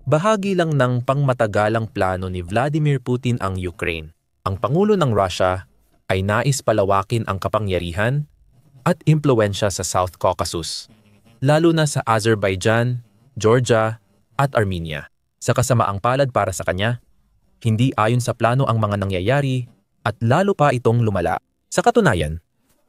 Bahagi lang ng pangmatagalang plano ni Vladimir Putin ang Ukraine. Ang Pangulo ng Russia ay nais palawakin ang kapangyarihan at impluwensya sa South Caucasus, lalo na sa Azerbaijan, Georgia at Armenia. Sa kasamaang palad para sa kanya, hindi ayon sa plano ang mga nangyayari at lalo pa itong lumala. Sa katunayan,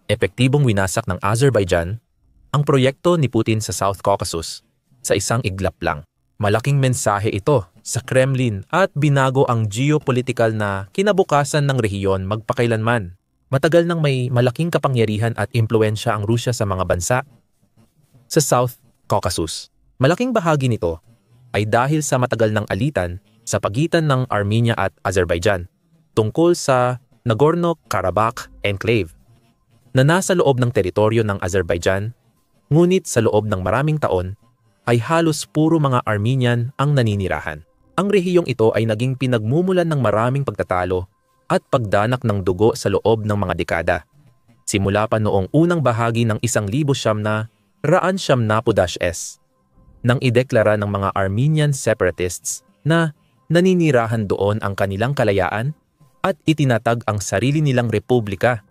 epektibong winasak ng Azerbaijan ang proyekto ni Putin sa South Caucasus sa isang iglap lang. Malaking mensahe ito sa Kremlin at binago ang geopolitical na kinabukasan ng rehiyon magpakailanman. Matagal nang may malaking kapangyarihan at impluwensya ang Rusya sa mga bansa sa South Caucasus. Malaking bahagi nito ay dahil sa matagal ng alitan sa pagitan ng Armenia at Azerbaijan tungkol sa Nagorno-Karabakh Enclave na nasa loob ng teritoryo ng Azerbaijan, ngunit sa loob ng maraming taon ay halos puro mga Armenian ang naninirahan. Ang rehiyong ito ay naging pinagmumulan ng maraming pagtatalo at pagdanak ng dugo sa loob ng mga dekada. Simula pa noong unang bahagi ng 1970s nang ideklara ng mga Armenian separatists na naninirahan doon ang kanilang kalayaan at itinatag ang sarili nilang republika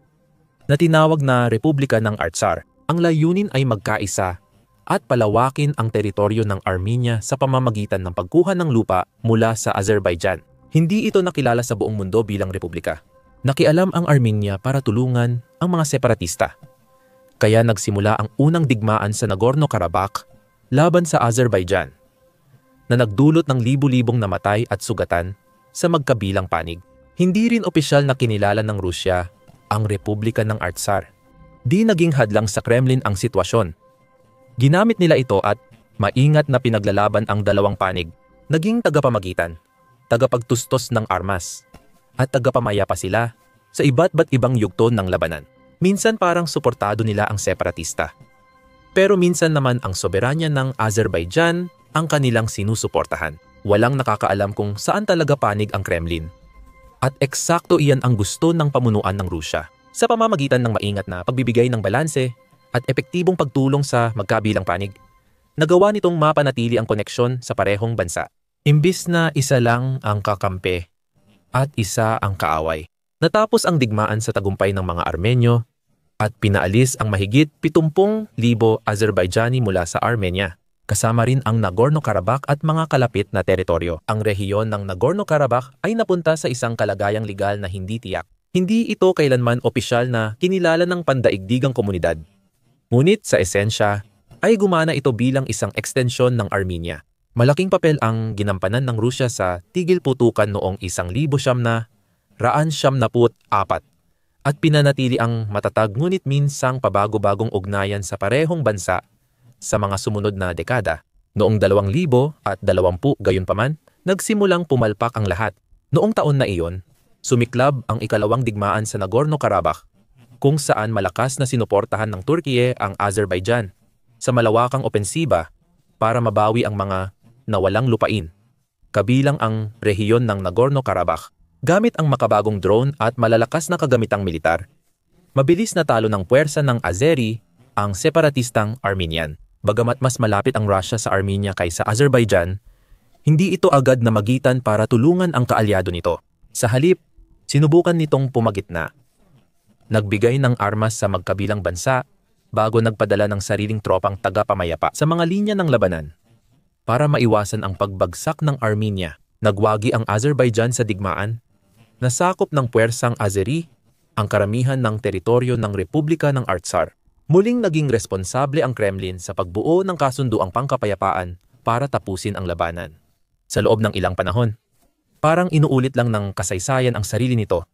na tinawag na Republika ng Artsar. Ang layunin ay magkaisa at palawakin ang teritoryo ng Armenia sa pamamagitan ng pagkuha ng lupa mula sa Azerbaijan. Hindi ito nakilala sa buong mundo bilang republika. Nakialam ang Armenia para tulungan ang mga separatista. Kaya nagsimula ang unang digmaan sa Nagorno-Karabakh laban sa Azerbaijan na nagdulot ng libu-libong namatay at sugatan sa magkabilang panig. Hindi rin opisyal na kinilala ng Rusya ang Republika ng Artsar. Di naging hadlang sa Kremlin ang sitwasyon. Ginamit nila ito at maingat na pinaglalaban ang dalawang panig. Naging tagapamagitan, tagapagtustos ng armas, at tagapamaya pa sila sa iba't ibang yugto ng labanan. Minsan parang suportado nila ang separatista. Pero minsan naman ang soberanya ng Azerbaijan ang kanilang sinusuportahan. Walang nakakaalam kung saan talaga panig ang Kremlin. At eksakto iyan ang gusto ng pamunuan ng Rusya. Sa pamamagitan ng maingat na pagbibigay ng balanse at epektibong pagtulong sa magkabilang panig, nagawa nitong mapanatili ang koneksyon sa parehong bansa. Imbis na isa lang ang kakampi at isa ang kaaway. Natapos ang digmaan sa tagumpay ng mga Armenyo at pinaalis ang mahigit 70,000 Azerbaijani mula sa Armenia. Kasama rin ang Nagorno-Karabakh at mga kalapit na teritoryo. Ang rehiyon ng Nagorno-Karabakh ay napunta sa isang kalagayang legal na hindi tiyak. Hindi ito kailanman opisyal na kinilala ng pandaigdigang komunidad. Ngunit sa esensya ay gumana ito bilang isang ekstensyon ng Armenia. Malaking papel ang ginampanan ng Rusya sa tigil putukan noong 1974 at pinanatili ang matatag ngunit minsang pabago-bagong ugnayan sa parehong bansa sa mga sumunod na dekada. Noong 2020 gayunpaman, nagsimulang pumalpak ang lahat. Noong taon na iyon, sumiklab ang ikalawang digmaan sa Nagorno-Karabakh kung saan malakas na sinuportahan ng Turkiye ang Azerbaijan sa malawakang opensiba para mabawi ang mga nawalang lupain, kabilang ang rehiyon ng Nagorno-Karabakh. Gamit ang makabagong drone at malalakas na kagamitang militar, mabilis na talo ng puwersa ng Azeri ang separatistang Armenian. Bagamat mas malapit ang Russia sa Armenia kaysa Azerbaijan, hindi ito agad na magitan para tulungan ang kaalyado nito. Sa halip, sinubukan nitong pumagitna. Nagbigay ng armas sa magkabilang bansa bago nagpadala ng sariling tropang tagapamayapa sa mga linya ng labanan. Para maiwasan ang pagbagsak ng Armenia, nagwagi ang Azerbaijan sa digmaan. Nasakop ng puwersang Azeri ang karamihan ng teritoryo ng Republika ng Artsar. Muling naging responsable ang Kremlin sa pagbuo ng kasunduang pangkapayapaan para tapusin ang labanan. Sa loob ng ilang panahon, parang inuulit lang ng kasaysayan ang sarili nito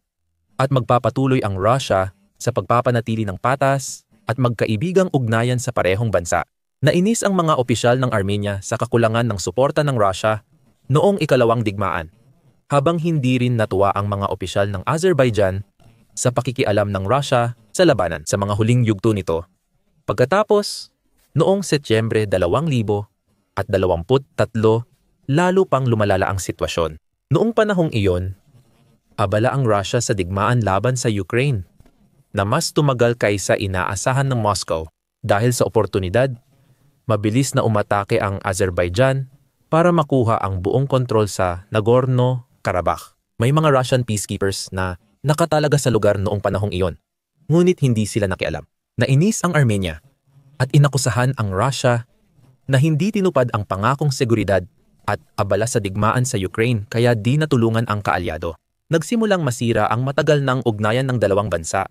at magpapatuloy ang Russia sa pagpapanatili ng patas at magkaibigang ugnayan sa parehong bansa. Nainis ang mga opisyal ng Armenia sa kakulangan ng suporta ng Russia noong ikalawang digmaan, habang hindi rin natuwa ang mga opisyal ng Azerbaijan sa pakikialam ng Russia sa labanan sa mga huling yugto nito. Pagkatapos, noong Setyembre 2023, lalo pang lumalala ang sitwasyon. Noong panahong iyon, abala ang Russia sa digmaan laban sa Ukraine na mas tumagal kaysa inaasahan ng Moscow. Dahil sa oportunidad, mabilis na umatake ang Azerbaijan para makuha ang buong kontrol sa Nagorno-Karabakh. May mga Russian peacekeepers na nakatalaga sa lugar noong panahong iyon, ngunit hindi sila nakialam. Nainis ang Armenia at inakusahan ang Russia na hindi tinupad ang pangakong seguridad at abala sa digmaan sa Ukraine kaya di natulungan ang kaalyado. Nagsimulang masira ang matagal ng ugnayan ng dalawang bansa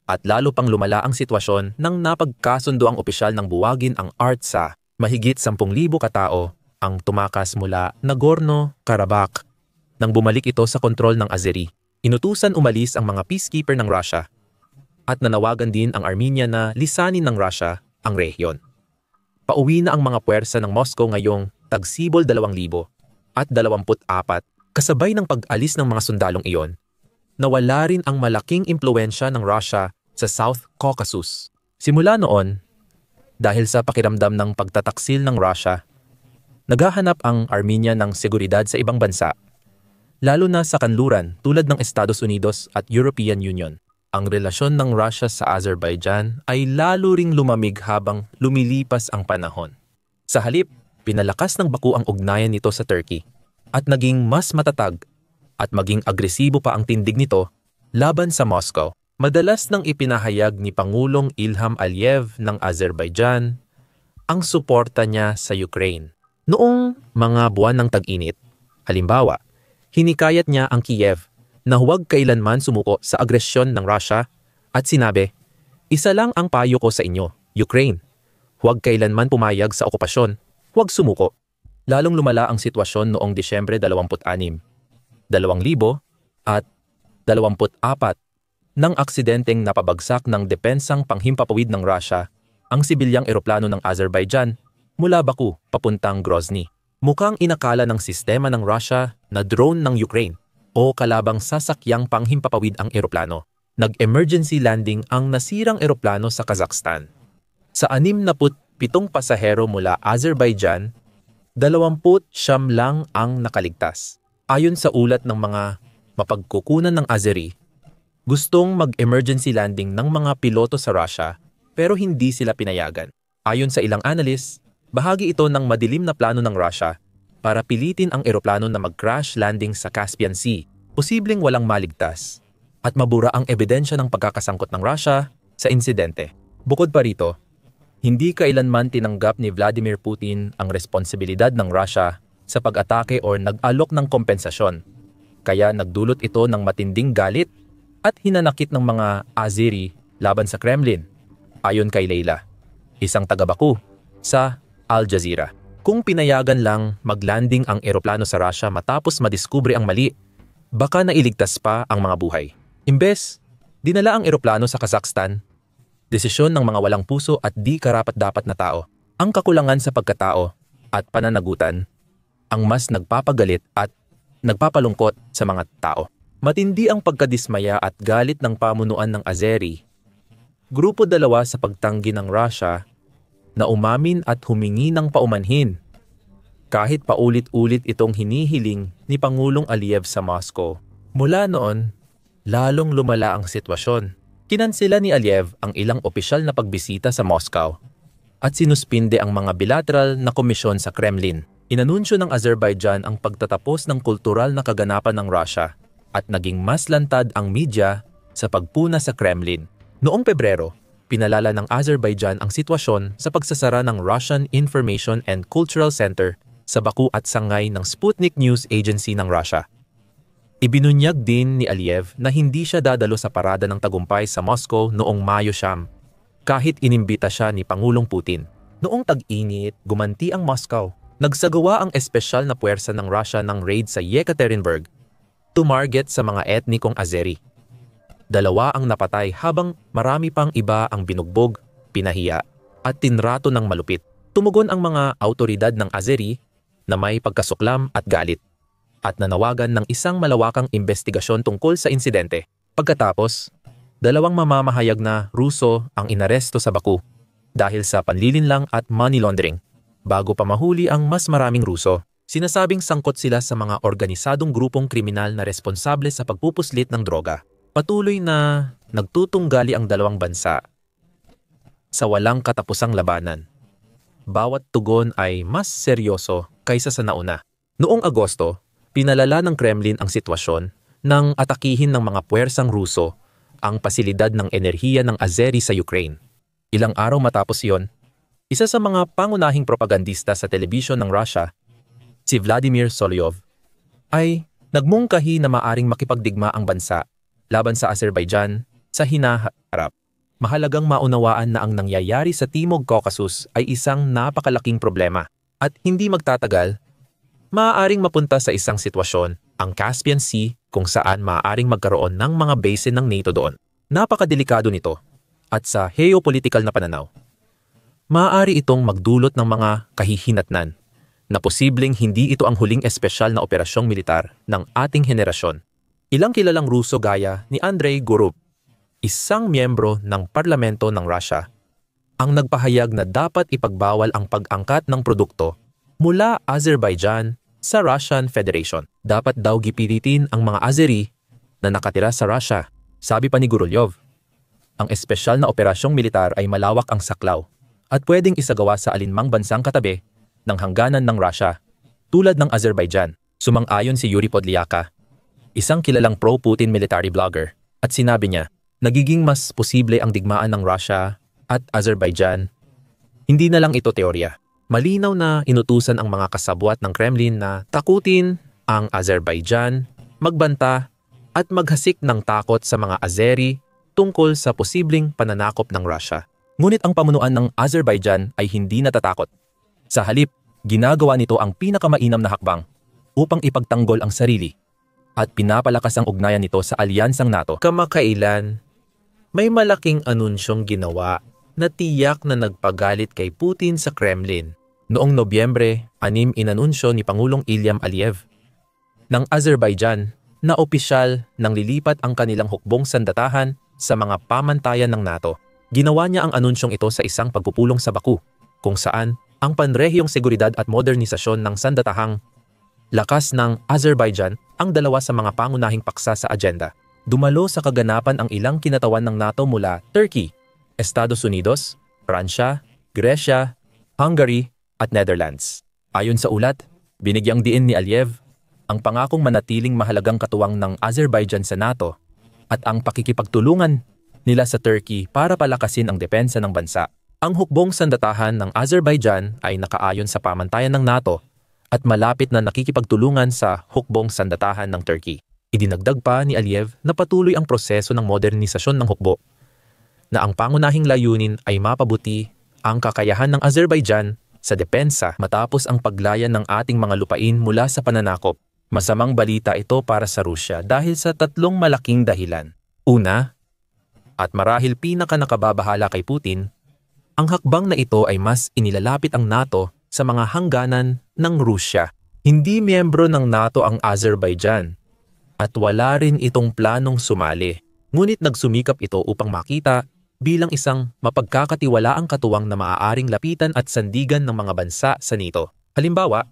at lalo pang lumala ang sitwasyon nang napagkasundo ang opisyal ng buwagin ang Artsakh. Mahigit 10,000 katao ang tumakas mula Nagorno-Karabakh nang bumalik ito sa kontrol ng Azeri. Inutusan umalis ang mga peacekeeper ng Russia at nanawagan din ang Armenia na lisanin ng Russia ang rehiyon. Pauwi na ang mga puwersa ng Moscow ngayong tagsibol 2,000 at 24 kasabay ng pag-alis ng mga sundalong iyon. Nawala rin ang malaking impluwensya ng Russia sa South Caucasus. Simula noon, dahil sa pakiramdam ng pagtataksil ng Russia, naghahanap ang Armenia ng seguridad sa ibang bansa, lalo na sa kanluran tulad ng Estados Unidos at European Union. Ang relasyon ng Russia sa Azerbaijan ay lalo ring lumamig habang lumilipas ang panahon. Sa halip, pinalakas ng Baku ang ugnayan nito sa Turkey at naging mas matatag at maging agresibo pa ang tindig nito laban sa Moscow. Madalas nang ipinahayag ni Pangulong Ilham Aliyev ng Azerbaijan ang suporta niya sa Ukraine. Noong mga buwan ng tag-init, halimbawa, hinikayat niya ang Kiev na huwag kailanman sumuko sa agresyon ng Russia at sinabi, "Isa lang ang payo ko sa inyo, Ukraine. Huwag kailanman pumayag sa okupasyon, huwag sumuko." Lalong lumala ang sitwasyon noong Disyembre 26, 2000 at 24 nang aksidenteng napabagsak ng depensang panghimpapawid ng Russia ang sibilyang eroplano ng Azerbaijan mula Baku papuntang Grozny. Mukhang inakala ng sistema ng Russia na drone ng Ukraine o kalabang sasakyang panghimpapawid ang eroplano. Nag-emergency landing ang nasirang eroplano sa Kazakhstan. Sa 67 pasahero mula Azerbaijan, 29 lang ang nakaligtas. Ayon sa ulat ng mga mapagkukunan ng Azeri, gustong mag-emergency landing ng mga piloto sa Russia pero hindi sila pinayagan. Ayon sa ilang analysts, bahagi ito ng madilim na plano ng Russia para pilitin ang eroplano na mag-crash landing sa Caspian Sea, posibleng walang maligtas, at mabura ang ebidensya ng pagkakasangkot ng Russia sa insidente. Bukod pa rito, hindi kailanman tinanggap ni Vladimir Putin ang responsibilidad ng Russia sa pag-atake o nag-alok ng kompensasyon, kaya nagdulot ito ng matinding galit at hinanakit ng mga Azeri laban sa Kremlin, ayon kay Leila, isang taga-Baku sa Al Jazeera. Kung pinayagan lang maglanding ang eroplano sa Russia matapos madiskubre ang mali, baka nailigtas pa ang mga buhay. Imbes, dinala ang eroplano sa Kazakhstan, desisyon ng mga walang puso at di karapat-dapat na tao. Ang kakulangan sa pagkatao at pananagutan ang mas nagpapagalit at nagpapalungkot sa mga tao. Matindi ang pagkadismaya at galit ng pamunuan ng Azeri. Grupo 2 sa pagtanggi ng Russia na umamin at humingi ng paumanhin, kahit paulit-ulit itong hinihiling ni Pangulong Aliyev sa Moscow. Mula noon, lalong lumala ang sitwasyon. Kinansela ni Aliyev ang ilang opisyal na pagbisita sa Moscow at sinuspinde ang mga bilateral na komisyon sa Kremlin. Inanunsyo ng Azerbaijan ang pagtatapos ng kultural na kaganapan ng Russia at naging mas lantad ang media sa pagpuna sa Kremlin. Noong Pebrero, pinalala ng Azerbaijan ang sitwasyon sa pagsasara ng Russian Information and Cultural Center sa Baku at sangay ng Sputnik News Agency ng Russia. Ibinunyag din ni Aliyev na hindi siya dadalo sa parada ng tagumpay sa Moscow noong Mayo 9, kahit inimbita siya ni Pangulong Putin. Noong tag-init, gumanti ang Moscow. Nagsagawa ang espesyal na puwersa ng Russia ng raid sa Yekaterinburg, tumarget sa mga etnikong Azeri. 2 ang napatay habang marami pang iba ang binugbog, pinahiya at tinrato ng malupit. Tumugon ang mga autoridad ng Azeri na may pagkasuklam at galit at nanawagan ng isang malawakang investigasyon tungkol sa insidente. Pagkatapos, 2 mamamahayag na Ruso ang inaresto sa Baku dahil sa panlilinlang at money laundering bago pa mahuli ang mas maraming Ruso. Sinasabing sangkot sila sa mga organisadong grupong kriminal na responsable sa pagpupuslit ng droga. Patuloy na nagtutunggali ang 2 bansa sa walang katapusang labanan. Bawat tugon ay mas seryoso kaysa sa nauna. Noong Agosto, pinalala ng Kremlin ang sitwasyon nang atakihin ng mga puwersang Ruso ang pasilidad ng enerhiya ng Azeri sa Ukraine. Ilang araw matapos iyon, isa sa mga pangunahing propagandista sa telebisyon ng Russia, si Vladimir Solovyov, ay nagmungkahi na maaring makipagdigma ang bansa laban sa Azerbaijan sa hinaharap. Mahalagang maunawaan na ang nangyayari sa Timog Caucasus ay isang napakalaking problema at hindi magtatagal, maaaring mapunta sa isang sitwasyon, ang Caspian Sea, kung saan maaaring magkaroon ng mga base ng NATO doon. Napakadelikado nito at sa geopolitical na pananaw, maaari itong magdulot ng mga kahihinatnan na posibleng hindi ito ang huling espesyal na operasyong militar ng ating henerasyon. Ilang kilalang Ruso gaya ni Andrei Gurub, isang miyembro ng parlamento ng Russia, ang nagpahayag na dapat ipagbawal ang pag-angkat ng produkto mula Azerbaijan sa Russian Federation. Dapat daw gipilitin ang mga Azeri na nakatira sa Russia. Sabi pa ni Gurulyov, ang espesyal na operasyong militar ay malawak ang saklaw at pwedeng isagawa sa alinmang bansang katabi ng hangganan ng Russia, tulad ng Azerbaijan. Sumang-ayon si Yuri Podlyaka, isang kilalang pro-Putin military blogger, at sinabi niya, nagiging mas posible ang digmaan ng Russia at Azerbaijan. Hindi na lang ito teorya. Malinaw na inutusan ang mga kasabwat ng Kremlin na takutin ang Azerbaijan, magbanta at maghasik ng takot sa mga Azeri tungkol sa posibleng pananakop ng Russia. Ngunit ang pamunuan ng Azerbaijan ay hindi natatakot. Sa halip, ginagawa nito ang pinakamainam na hakbang upang ipagtanggol ang sarili at pinapalakas ang ugnayan nito sa alyansang NATO. Kamakailan, may malaking anunsyong ginawa na tiyak na nagpagalit kay Putin sa Kremlin. Noong Nobyembre, 6 inanunsyo ni Pangulong Ilham Aliyev ng Azerbaijan na opisyal nang lilipat ang kanilang hukbong sandatahan sa mga pamantayan ng NATO. Ginawa niya ang anunsyong ito sa isang pagpupulong sa Baku, kung saan ang panrehiyong seguridad at modernisasyon ng sandatahang lakas ng Azerbaijan ang dalawa sa mga pangunahing paksa sa agenda. Dumalo sa kaganapan ang ilang kinatawan ng NATO mula Turkey, Estados Unidos, Pransya, Gresya, Hungary at Netherlands. Ayon sa ulat, binigyang diin ni Aliyev ang pangakong manatiling mahalagang katuwang ng Azerbaijan sa NATO at ang pakikipagtulungan nila sa Turkey para palakasin ang depensa ng bansa. Ang hukbong sandatahan ng Azerbaijan ay nakaayon sa pamantayan ng NATO at malapit na nakikipagtulungan sa hukbong sandatahan ng Turkey. Idinagdag pa ni Aliyev na patuloy ang proseso ng modernisasyon ng hukbo, na ang pangunahing layunin ay mapabuti ang kakayahan ng Azerbaijan sa depensa matapos ang paglayan ng ating mga lupain mula sa pananakop. Masamang balita ito para sa Rusya dahil sa tatlong malaking dahilan. Una, at marahil pinaka-nakababahala kay Putin, ang hakbang na ito ay mas inilalapit ang NATO sa mga hangganan ng Rusya. Hindi miyembro ng NATO ang Azerbaijan at wala rin itong planong sumali. Ngunit nagsumikap ito upang makita bilang isang mapagkakatiwalaang katuwang na maaaring lapitan at sandigan ng mga bansa sa NATO. Halimbawa,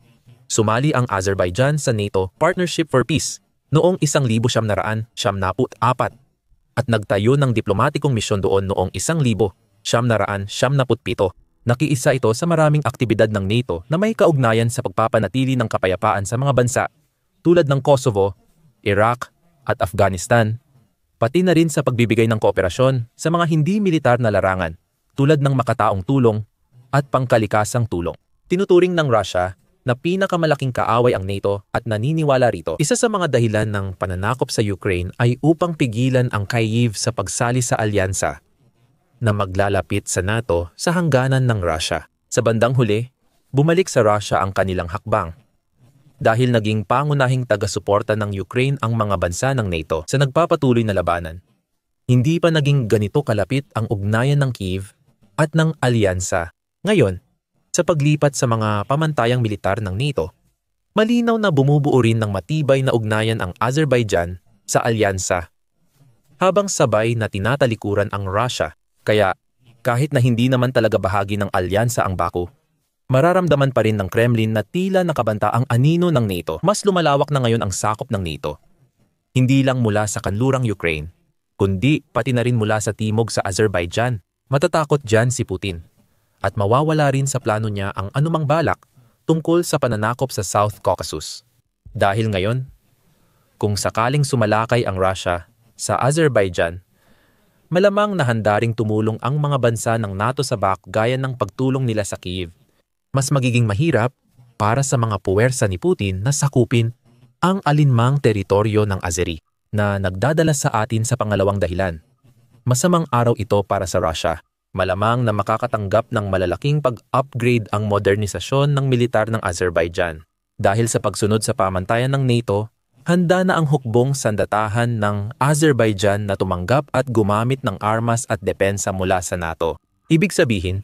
sumali ang Azerbaijan sa NATO Partnership for Peace noong 1974 at nagtayo ng diplomatikong misyon doon noong 1977. Nakiisa ito sa maraming aktibidad ng NATO na may kaugnayan sa pagpapanatili ng kapayapaan sa mga bansa tulad ng Kosovo, Iraq at Afghanistan, pati na rin sa pagbibigay ng kooperasyon sa mga hindi militar na larangan tulad ng makataong tulong at pangkalikasang tulong. Tinuturing ng Russia na pinakamalaking kaaway ang NATO at naniniwala rito. Isa sa mga dahilan ng pananakop sa Ukraine ay upang pigilan ang Kyiv sa pagsali sa alyansa na maglalapit sa NATO sa hangganan ng Russia. Sa bandang huli, bumalik sa Russia ang kanilang hakbang dahil naging pangunahing taga-suporta ng Ukraine ang mga bansa ng NATO sa nagpapatuloy na labanan. Hindi pa naging ganito kalapit ang ugnayan ng Kyiv at ng alyansa. Ngayon, sa paglipat sa mga pamantayang militar ng NATO, malinaw na bumubuo rin ng matibay na ugnayan ang Azerbaijan sa alyansa, habang sabay na tinatalikuran ang Russia. Kaya, kahit na hindi naman talaga bahagi ng alyansa ang Baku, mararamdaman pa rin ng Kremlin na tila nakabanta ang anino ng NATO. Mas lumalawak na ngayon ang sakop ng NATO. Hindi lang mula sa kanlurang Ukraine, kundi pati na rin mula sa timog sa Azerbaijan. Matatakot dyan si Putin. At mawawala rin sa plano niya ang anumang balak tungkol sa pananakop sa South Caucasus. Dahil ngayon, kung sakaling sumalakay ang Russia sa Azerbaijan, malamang na handa ring tumulong ang mga bansa ng NATO sa BAC gaya ng pagtulong nila sa Kyiv. Mas magiging mahirap para sa mga puwersa ni Putin na sakupin ang alinmang teritoryo ng Azeri na nagdadala sa atin sa pangalawang dahilan. Masamang araw ito para sa Russia. Malamang na makakatanggap ng malalaking pag-upgrade ang modernisasyon ng militar ng Azerbaijan. Dahil sa pagsunod sa pamantayan ng NATO, handa na ang hukbong sandatahan ng Azerbaijan na tumanggap at gumamit ng armas at depensa mula sa NATO. Ibig sabihin,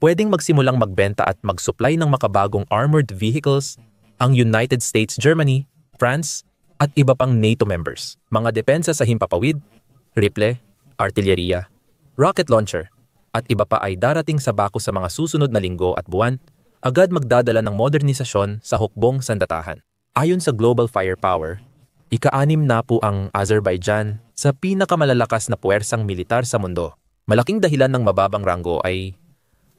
pwedeng magsimulang magbenta at mag-supply ng makabagong armored vehicles ang United States, Germany, France, at iba pang NATO members. Mga depensa sa himpapawid, rifle, artilleriya, rocket launcher, at iba pa ay darating sa bako sa mga susunod na linggo at buwan, agad magdadala ng modernisasyon sa hukbong sandatahan. Ayon sa Global Firepower, ika-6 na po ang Azerbaijan sa pinakamalalakas na puwersang militar sa mundo. Malaking dahilan ng mababang ranggo ay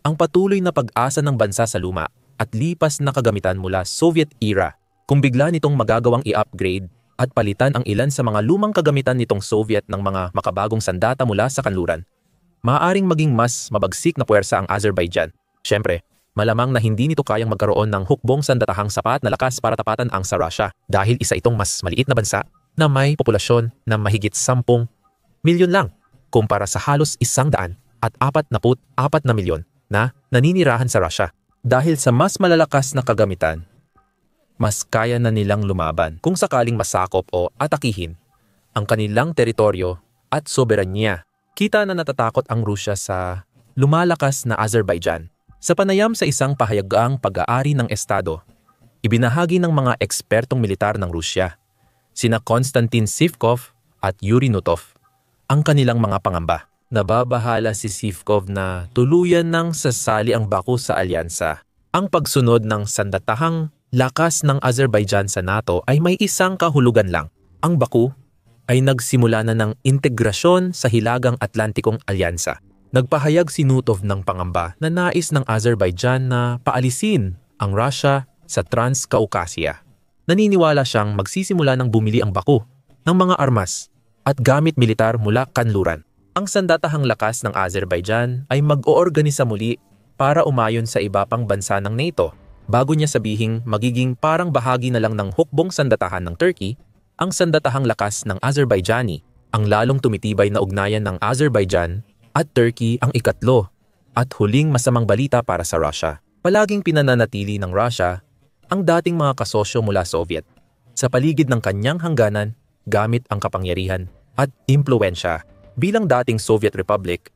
ang patuloy na pag-asa ng bansa sa luma at lipas na kagamitan mula Soviet era. Kung bigla nitong magagawang i-upgrade at palitan ang ilan sa mga lumang kagamitan nitong Soviet ng mga makabagong sandata mula sa kanluran, maaaring maging mas mabagsik na puwersa ang Azerbaijan. Siyempre, malamang na hindi nito kayang magkaroon ng hukbong sandatahang sapat na lakas para tapatan ang sa Russia dahil isa itong mas maliit na bansa na may populasyon na mahigit 10 milyon lang kumpara sa halos 144 na milyon na naninirahan sa Russia. Dahil sa mas malalakas na kagamitan, mas kaya na nilang lumaban kung sakaling masakop o atakihin ang kanilang teritoryo at soberanya. Kita na natatakot ang Rusya sa lumalakas na Azerbaijan. Sa panayam sa isang pahayagang pag-aari ng Estado, ibinahagi ng mga ekspertong militar ng Rusya, sina Konstantin Sivkov at Yuri Nutov, ang kanilang mga pangamba. Nababahala si Sivkov na tuluyan ng sasali ang Baku sa alyansa. Ang pagsunod ng sandatahang lakas ng Azerbaijan sa NATO ay may isang kahulugan lang. Ang Baku ay nagsimula na ng integrasyon sa Hilagang Atlantikong Alyansa. Nagpahayag si Nutov ng pangamba na nais ng Azerbaijan na paalisin ang Russia sa Transcaucasia. Naniniwala siyang magsisimula ng bumili ang Baku ng mga armas at gamit militar mula kanluran. Ang sandatahang lakas ng Azerbaijan ay mag-oorganisa muli para umayon sa iba pang bansa ng NATO bago niya sabihing magiging parang bahagi na lang ng hukbong sandatahan ng Turkey ang sandatahang lakas ng Azerbaijani. Ang lalong tumitibay na ugnayan ng Azerbaijan at Turkey ang ikatlo at huling masamang balita para sa Russia. Palaging pinananatili ng Russia ang dating mga kasosyo mula Soviet sa paligid ng kanyang hangganan gamit ang kapangyarihan at impluwensya. Bilang dating Soviet Republic,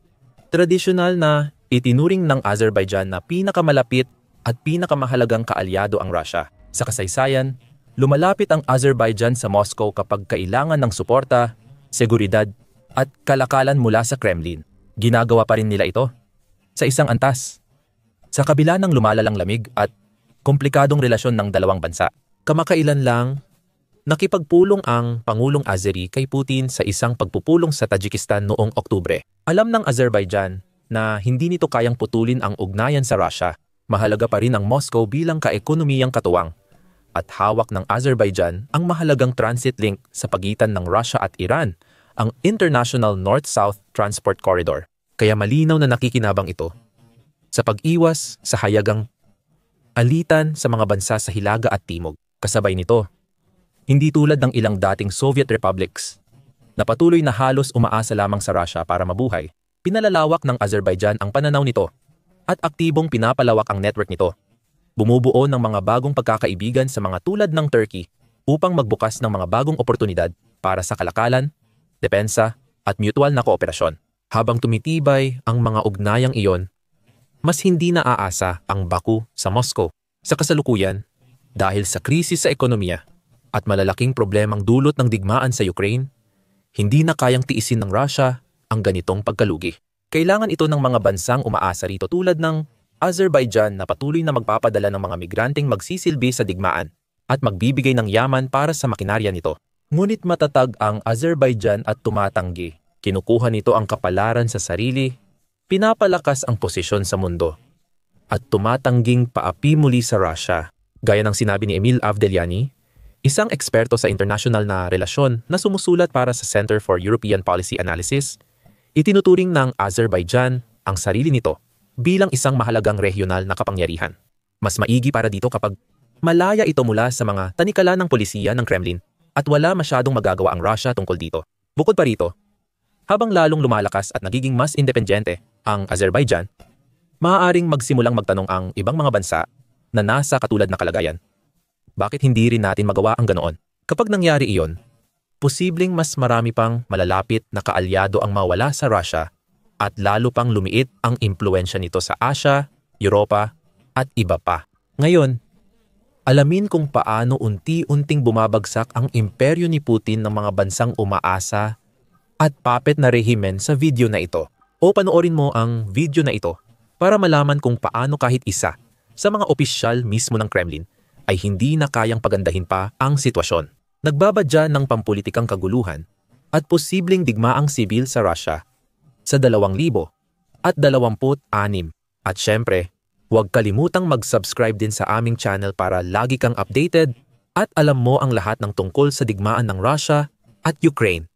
tradisyonal na itinuring ng Azerbaijan na pinakamalapit at pinakamahalagang kaalyado ang Russia. Sa kasaysayan, lumalapit ang Azerbaijan sa Moscow kapag kailangan ng suporta, seguridad at kalakalan mula sa Kremlin. Ginagawa pa rin nila ito sa isang antas. Sa kabila ng lumalalang lamig at komplikadong relasyon ng dalawang bansa, kamakailan lang nakipagpulong ang Pangulong Azeri kay Putin sa isang pagpupulong sa Tajikistan noong Oktubre. Alam ng Azerbaijan na hindi nito kayang putulin ang ugnayan sa Russia. Mahalaga pa rin ang Moscow bilang kaekonomiyang katuwang. At hawak ng Azerbaijan ang mahalagang transit link sa pagitan ng Russia at Iran, ang International North-South Transport Corridor. Kaya malinaw na nakikinabang ito sa pag-iwas sa hayagang alitan sa mga bansa sa Hilaga at Timog. Kasabay nito, hindi tulad ng ilang dating Soviet republics na patuloy na halos umaasa lamang sa Russia para mabuhay, pinalalawak ng Azerbaijan ang pananaw nito at aktibong pinapalawak ang network nito. Bumubuo ng mga bagong pagkakaibigan sa mga tulad ng Turkey upang magbukas ng mga bagong oportunidad para sa kalakalan, depensa at mutual na kooperasyon. Habang tumitibay ang mga ugnayang iyon, mas hindi naaasa ang Baku sa Moscow. Sa kasalukuyan, dahil sa krisis sa ekonomiya at malalaking problemang dulot ng digmaan sa Ukraine, hindi na kayang tiisin ng Russia ang ganitong pagkalugi. Kailangan ito ng mga bansang umaasa rito tulad ng Azerbaijan na patuloy na magpapadala ng mga migranteng magsisilbi sa digmaan at magbibigay ng yaman para sa makinarya nito. Ngunit matatag ang Azerbaijan at tumatanggi. Kinukuha nito ang kapalaran sa sarili, pinapalakas ang posisyon sa mundo, at tumatangging paapi muli sa Russia. Gaya ng sinabi ni Emil Avdeliani, isang eksperto sa internasyonal na relasyon na sumusulat para sa Center for European Policy Analysis, itinuturing ng Azerbaijan ang sarili nito bilang isang mahalagang regional na kapangyarihan. Mas maigi para dito kapag malaya ito mula sa mga tanikala ng polisiya ng Kremlin at wala masyadong magagawa ang Russia tungkol dito. Bukod pa rito, habang lalong lumalakas at nagiging mas independyente ang Azerbaijan, maaaring magsimulang magtanong ang ibang mga bansa na nasa katulad na kalagayan. Bakit hindi rin natin magawa ang ganoon? Kapag nangyari iyon, posibleng mas marami pang malalapit na kaalyado ang mawala sa Russia at lalo pang lumiit ang impluensya nito sa Asia, Europa at iba pa. Ngayon, alamin kung paano unti-unting bumabagsak ang imperyo ni Putin ng mga bansang umaasa at puppet na rehimen sa video na ito. O panoorin mo ang video na ito para malaman kung paano kahit isa sa mga opisyal mismo ng Kremlin ay hindi na kayang pagandahin pa ang sitwasyon. Nagbabadya ng pampulitikang kaguluhan at posibleng digmaang sibil sa Russia sa 2026. At syempre, huwag kalimutang mag-subscribe din sa aming channel para lagi kang updated at alam mo ang lahat ng tungkol sa digmaan ng Russia at Ukraine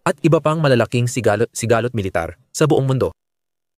at iba pang malalaking sigalot militar sa buong mundo.